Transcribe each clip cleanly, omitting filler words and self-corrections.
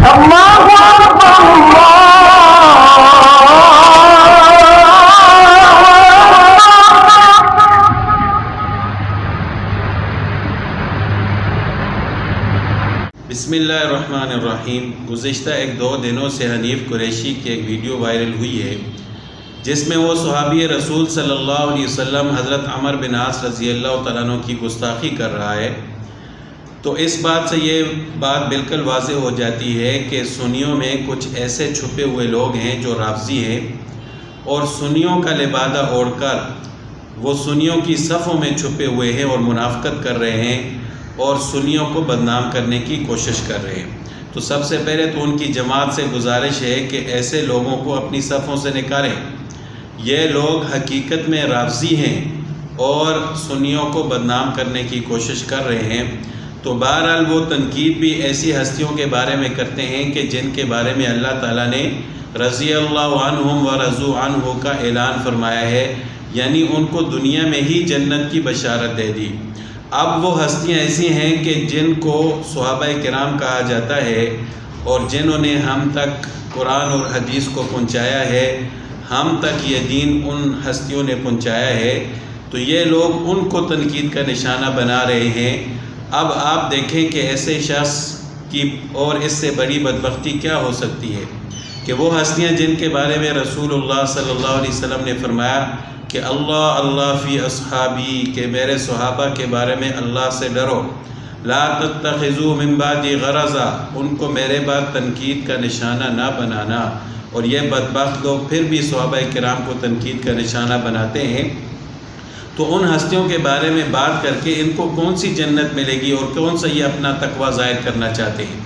بسم اللہ الرحمن الرحیم۔ گزشتہ 1-2 دنوں سے حنیف قریشی کی ایک ویڈیو وائرل ہوئی ہے جس میں وہ صحابی رسول صلی اللہ علیہ وسلم حضرت عمر بن عاص رضی اللہ تعالیٰ عنہ کی گستاخی کر رہا ہے۔ تو اس بات سے یہ بات بالکل واضح ہو جاتی ہے کہ سنیوں میں کچھ ایسے چھپے ہوئے لوگ ہیں جو رافضی ہیں اور سنیوں کا لبادہ اوڑھ کر وہ سنیوں کی صفوں میں چھپے ہوئے ہیں اور منافقت کر رہے ہیں اور سنیوں کو بدنام کرنے کی کوشش کر رہے ہیں۔ تو سب سے پہلے تو ان کی جماعت سے گزارش ہے کہ ایسے لوگوں کو اپنی صفوں سے نکالیں۔ یہ لوگ حقیقت میں رافضی ہیں اور سنیوں کو بدنام کرنے کی کوشش کر رہے ہیں۔ تو بہرحال وہ تنقید بھی ایسی ہستیوں کے بارے میں کرتے ہیں کہ جن کے بارے میں اللہ تعالیٰ نے رضی اللہ عنہم ورضوا عنہ کا اعلان فرمایا ہے، یعنی ان کو دنیا میں ہی جنت کی بشارت دے دی۔ اب وہ ہستیاں ایسی ہیں کہ جن کو صحابہ کرام کہا جاتا ہے اور جنہوں نے ہم تک قرآن اور حدیث کو پہنچایا ہے، ہم تک یہ دین ان ہستیوں نے پہنچایا ہے، تو یہ لوگ ان کو تنقید کا نشانہ بنا رہے ہیں۔ اب آپ دیکھیں کہ ایسے شخص کی اور اس سے بڑی بدبختی کیا ہو سکتی ہے کہ وہ ہستیاں جن کے بارے میں رسول اللہ صلی اللہ علیہ وسلم نے فرمایا کہ اللہ فی اصحابی، کہ میرے صحابہ کے بارے میں اللہ سے ڈرو، لا تتخذوا من بعدی غرضا، ان کو میرے بعد تنقید کا نشانہ نہ بنانا، اور یہ بدبخت لوگ پھر بھی صحابہ کرام کو تنقید کا نشانہ بناتے ہیں۔ تو ان ہستیوں کے بارے میں بات کر کے ان کو کون سی جنت ملے گی اور کون سا یہ اپنا تقویٰ ظاہر کرنا چاہتے ہیں؟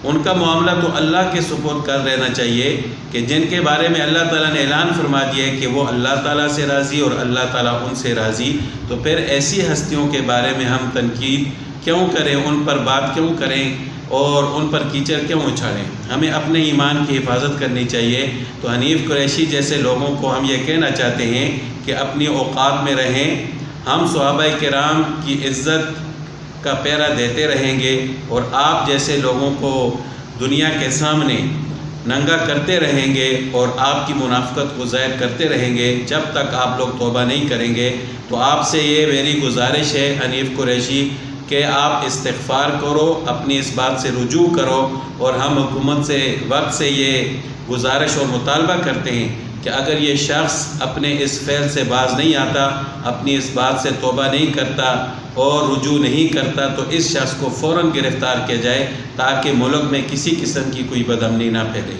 ان کا معاملہ تو اللہ کے سپرد کر لینا چاہیے کہ جن کے بارے میں اللہ تعالیٰ نے اعلان فرما دیا ہے کہ وہ اللہ تعالیٰ سے راضی اور اللہ تعالیٰ ان سے راضی، تو پھر ایسی ہستیوں کے بارے میں ہم تنقید کیوں کریں، ان پر بات کیوں کریں اور ان پر کیچڑ کیوں اچھالیں؟ ہمیں اپنے ایمان کی حفاظت کرنی چاہیے۔ تو حنیف قریشی جیسے لوگوں کو ہم یہ کہنا چاہتے ہیں کہ اپنی اوقات میں رہیں، ہم صحابہ کرام کی عزت کا پیرا دیتے رہیں گے اور آپ جیسے لوگوں کو دنیا کے سامنے ننگا کرتے رہیں گے اور آپ کی منافقت کو ظاہر کرتے رہیں گے جب تک آپ لوگ توبہ نہیں کریں گے۔ تو آپ سے یہ میری گزارش ہے حنیف قریشی کہ آپ استغفار کرو، اپنی اس بات سے رجوع کرو، اور ہم حکومت سے وقت سے یہ گزارش اور مطالبہ کرتے ہیں کہ اگر یہ شخص اپنے اس فعل سے باز نہیں آتا، اپنی اس بات سے توبہ نہیں کرتا اور رجوع نہیں کرتا، تو اس شخص کو فوراً گرفتار کیا جائے تاکہ ملک میں کسی قسم کی کوئی بدامنی نہ پھیلے۔